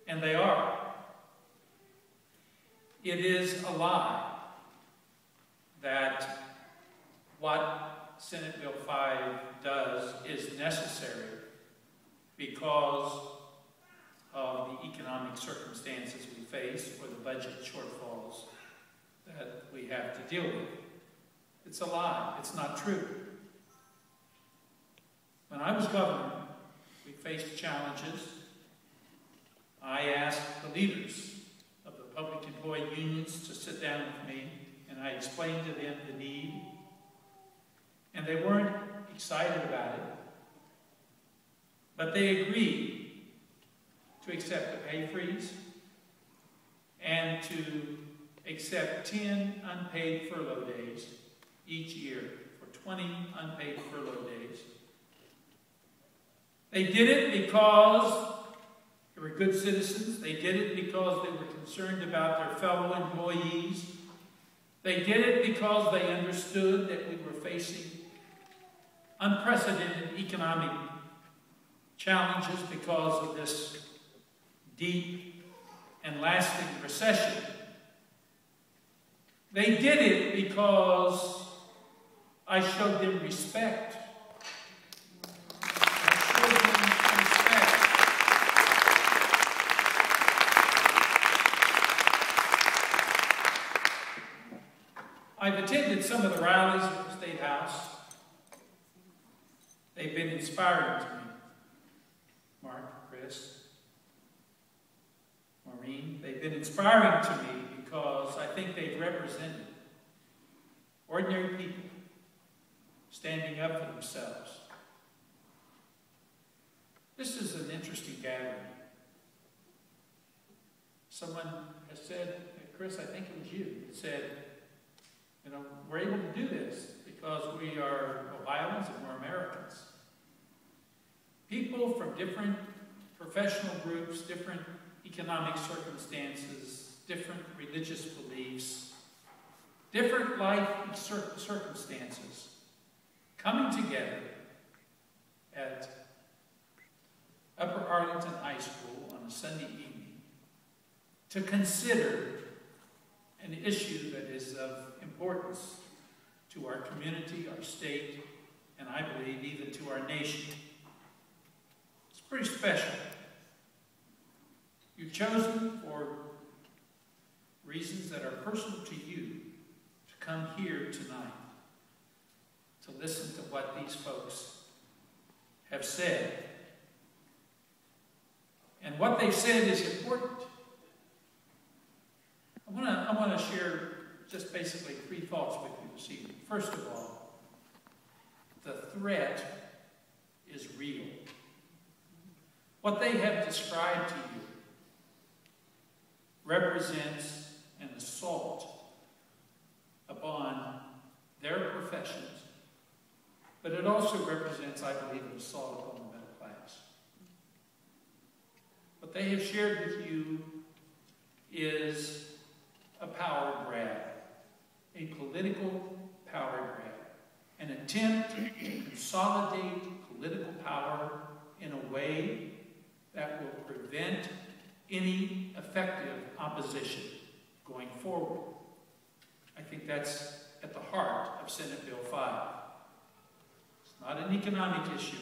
and they are. It is a lie that what Senate Bill 5 does is necessary because of the economic circumstances we face or the budget shortfalls that we have to deal with. It's a lie. It's not true. When I was governor, we faced challenges. I asked the leaders of the public employee unions to sit down with me, and I explained to them the need. And they weren't excited about it, but they agreed to accept a pay freeze and to accept 10 unpaid furlough days each year for 20 unpaid furlough days. They did it because they were good citizens. They did it because they were concerned about their fellow employees. They did it because they understood that we were facing unprecedented economic challenges because of this deep and lasting recession. They did it because I showed them respect. I've attended some of the rallies at the State House. They've been inspiring to me. Mark, Chris, Maureen, they've been inspiring to me because I think they've represented ordinary people standing up for themselves. This is an interesting gathering. Someone has said, Chris, I think it was you, that said, you know, we're able to do this because we are Ohioans and we're Americans. People from different professional groups, different economic circumstances, different religious beliefs, different life circumstances, coming together at Upper Arlington High School on a Sunday evening to consider an issue that is of importance to our community, our state, and I believe even to our nation. It's pretty special. You've chosen for reasons that are personal to you to come here tonight to listen to what these folks have said. And what they've said is important. I want to share just basically 3 thoughts with you this evening. First of all, the threat is real. What they have described to you represents an assault upon their professions, but it also represents, I believe, an assault upon the middle class. What they have shared with you is a power grab, a political power grab, an attempt to consolidate political power in a way that will prevent any effective opposition going forward. I think that's at the heart of Senate Bill 5. It's not an economic issue.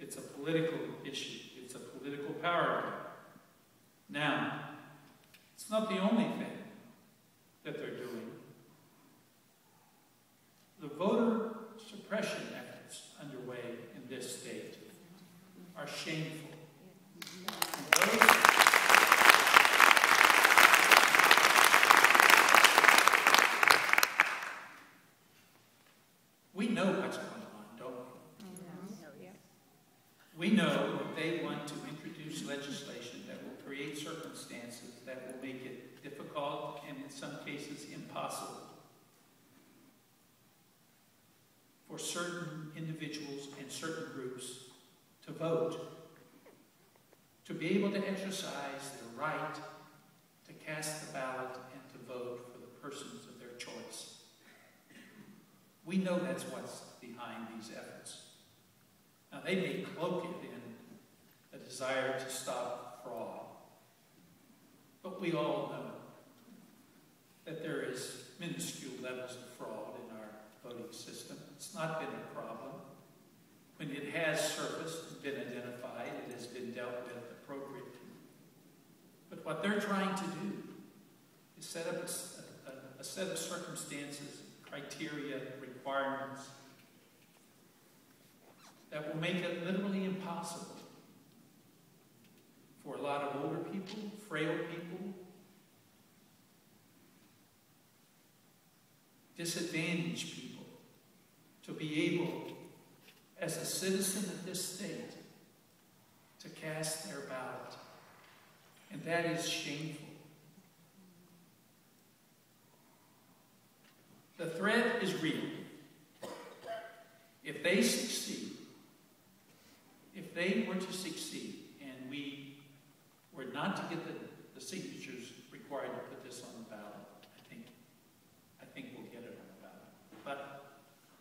It's a political issue. It's a political power grab. Now, it's not the only thing that they're doing. The voter suppression efforts underway in this state are shameful. We know what's going on, don't we? We know that they want to introduce legislation that will create circumstances that will make it difficult and in some cases impossible for certain individuals and certain groups to vote, to be able to exercise their right to cast the ballot and to vote for the persons of their choice. We know that's what's behind these efforts. Now, they may cloak it in a desire to stop fraud. But we all know that there is minuscule levels of fraud in our voting system. It's not been a problem. When it has surfaced and been identified, it has been dealt with appropriately. But what they're trying to do is set up a set of circumstances, criteria, requirements that will make it literally impossible for a lot of older people, frail people, disadvantaged people to be able, as a citizen of this state, to cast their ballot. And that is shameful. The threat is real. If they succeed, if they were to succeed, and we were not to get the signatures required to put this on the ballot, I think we'll get it on the ballot. But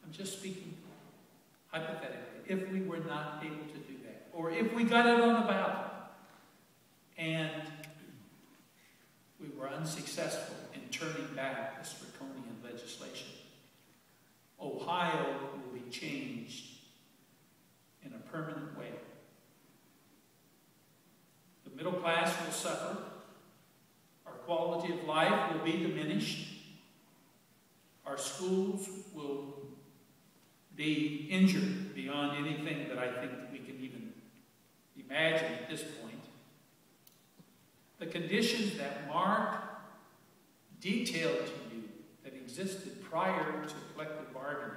I'm just speaking hypothetically. If we were not able to do that, or if we got it on the ballot, and we were unsuccessful in turning back this draconian legislation, Ohio will be changed in a permanent way. The middle class will suffer. Our quality of life will be diminished. Our schools will be injured beyond anything that I think we can even imagine at this point. The conditions that Mark detailed to you that existed prior to collective bargaining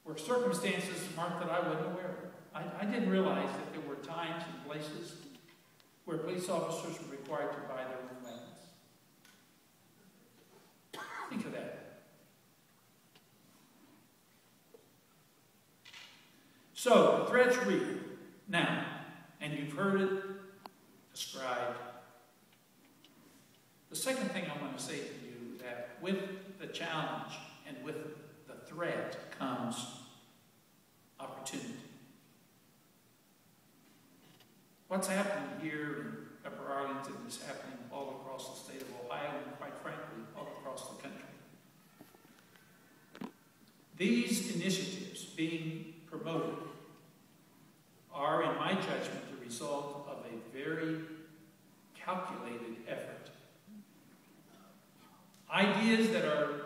were circumstances, Mark, that I wasn't aware of. I didn't realize that there were times and places where police officers were required to buy their own weapons. Think of that. So, the threat's real. Now, and you've heard it described. The second thing I want to say to you, that with the challenge and with the threat comes opportunity. What's happening here in Upper Arlington is happening all across the state of Ohio and, quite frankly, all across the country. These initiatives being promoted are, in my judgment, the result of a very calculated effort. Ideas that are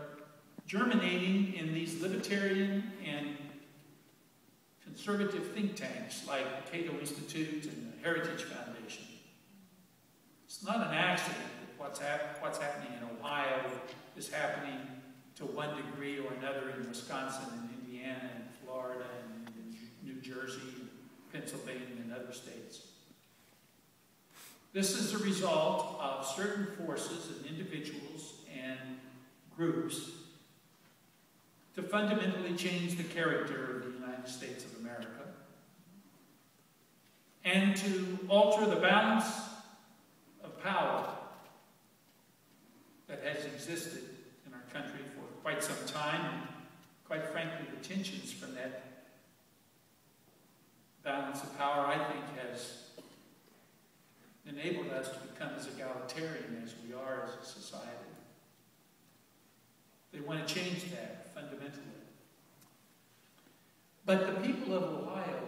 germinating in these libertarian and conservative think tanks like the Cato Institute and the Heritage Foundation. It's not an accident that what's happening in Ohio is happening to one degree or another in Wisconsin and Indiana and Florida and New Jersey and Pennsylvania and other states. This is a result of certain forces and individuals and groups to fundamentally change the character of the United States of America and to alter the balance of power that has existed in our country for quite some time, and quite frankly, the tensions from that balance of power, I think, has enabled us to become as egalitarian as we are as a society. They want to change that fundamentally. But the people of Ohio,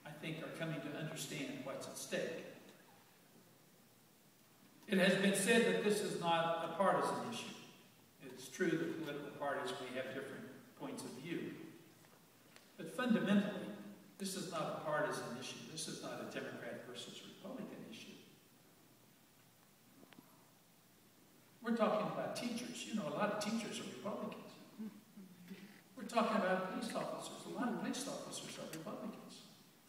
I think, are coming to understand what's at stake. It has been said that this is not a partisan issue. It's true that political parties may have different points of view. But fundamentally, this is not a partisan issue. This is not a Democrat versus Republican issue. We're talking about teachers. You know, a lot of teachers are Republicans. We're talking about police officers. A lot of police officers are Republicans.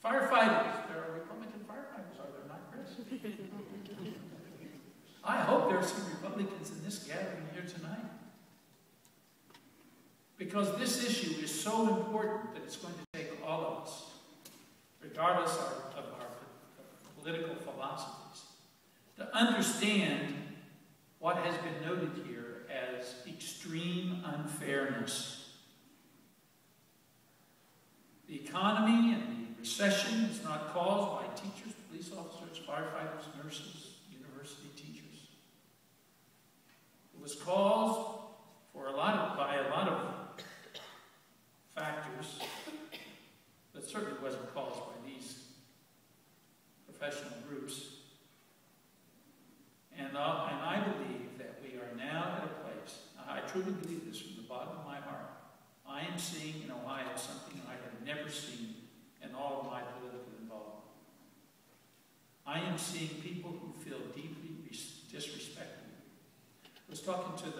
Firefighters. There are Republican firefighters, are there not, Chris? I hope there are some Republicans in this gathering here tonight. Because this issue is so important that it's going to take all of us, regardless of our political philosophies, to understand what has been noted here as extreme unfairness. The economy and the recession is not caused by teachers police officers, firefighters, nurses, university teachers. It was caused by a lot of factors, but certainly wasn't caused by these professional groups. And I believe that we are now at a place, I truly believe this from the bottom of my heart, I am seeing in Ohio something I have never seen in all of my political involvement. I am seeing people who feel deeply disrespected. I was talking to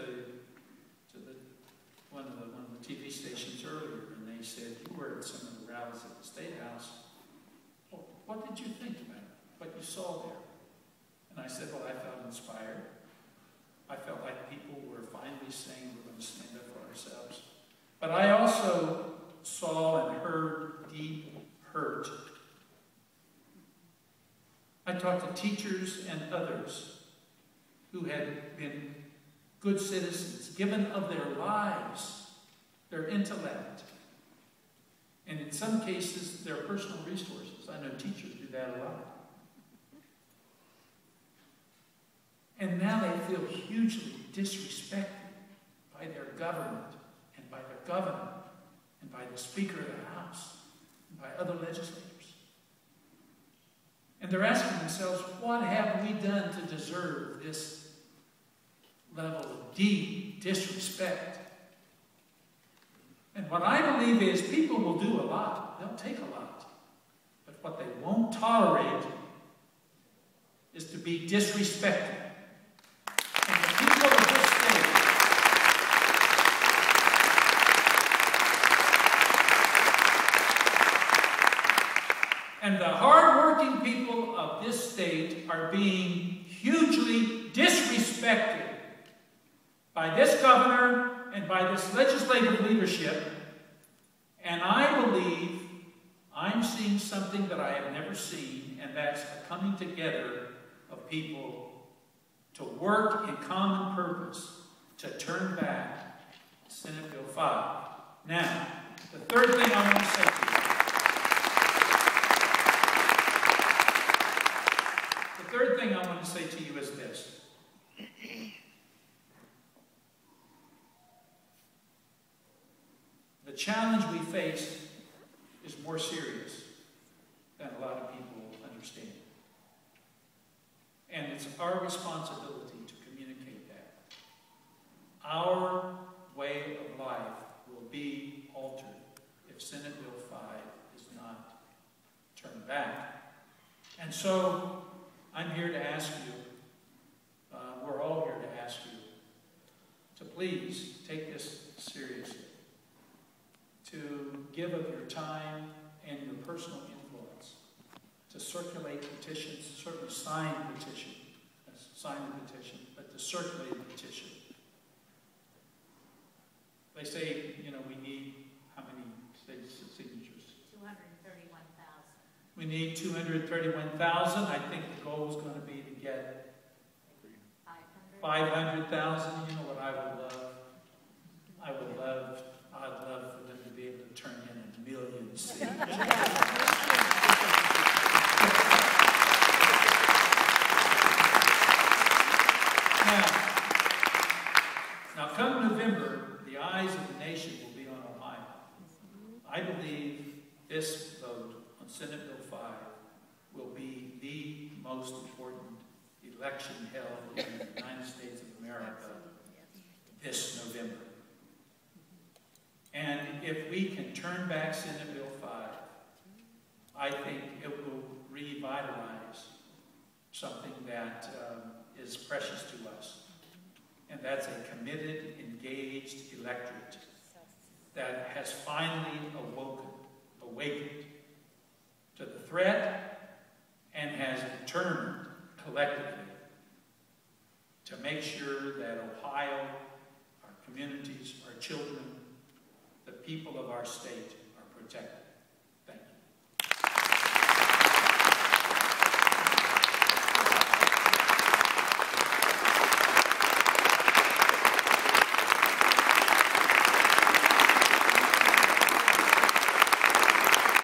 one of the TV stations earlier, and they said, you were at some of the rallies at the State House. Well, what did you think about it? What you saw there? And I said, well, I felt inspired. I felt like people were finally saying we're going to stand up for ourselves. But I also saw and heard deep hurt. I talked to teachers and others who had been good citizens, given of their lives, their intellect, and in some cases, their personal resources. I know teachers do that a lot. And now they feel hugely disrespected by their government, and by their governor, and by the Speaker of the House, and by other legislators. And they're asking themselves, what have we done to deserve this level of deep disrespect? And what I believe is people will do a lot. They'll take a lot. But what they won't tolerate is to be disrespected. And the people of this state and the hard-working people of this state are being hugely disrespected by this governor and by this legislative leadership. And I believe I'm seeing something that I have never seen, and that's a coming together of people to work in common purpose to turn back Senate Bill 5. Now, the third thing I want to say to you. The third thing I want to say to you is this. The challenge we face is more serious than a lot of people understand. And it's our responsibility to communicate that. Our way of life will be altered if Senate Bill 5 is not turned back. And so, I'm here to ask you, we're all here to ask you, to please take this seriously, to give of your time and your personal influence, to circulate petitions, certainly sign the petition, but to circulate the petition. They say, you know, we need how many signatures? 231,000. We need 231,000. I think the goal is going to be to get 500,000. You know what I would love? I'd love for them to be able to turn in 1 million signatures. Now, come November, the eyes of the nation will be on Ohio. I believe this vote on Senate Bill 5 will be the most important election held in the United States of America this November. And if we can turn back Senate Bill 5, I think it will revitalize something that is precious to us. And that's a committed, engaged electorate that has finally awakened to the threat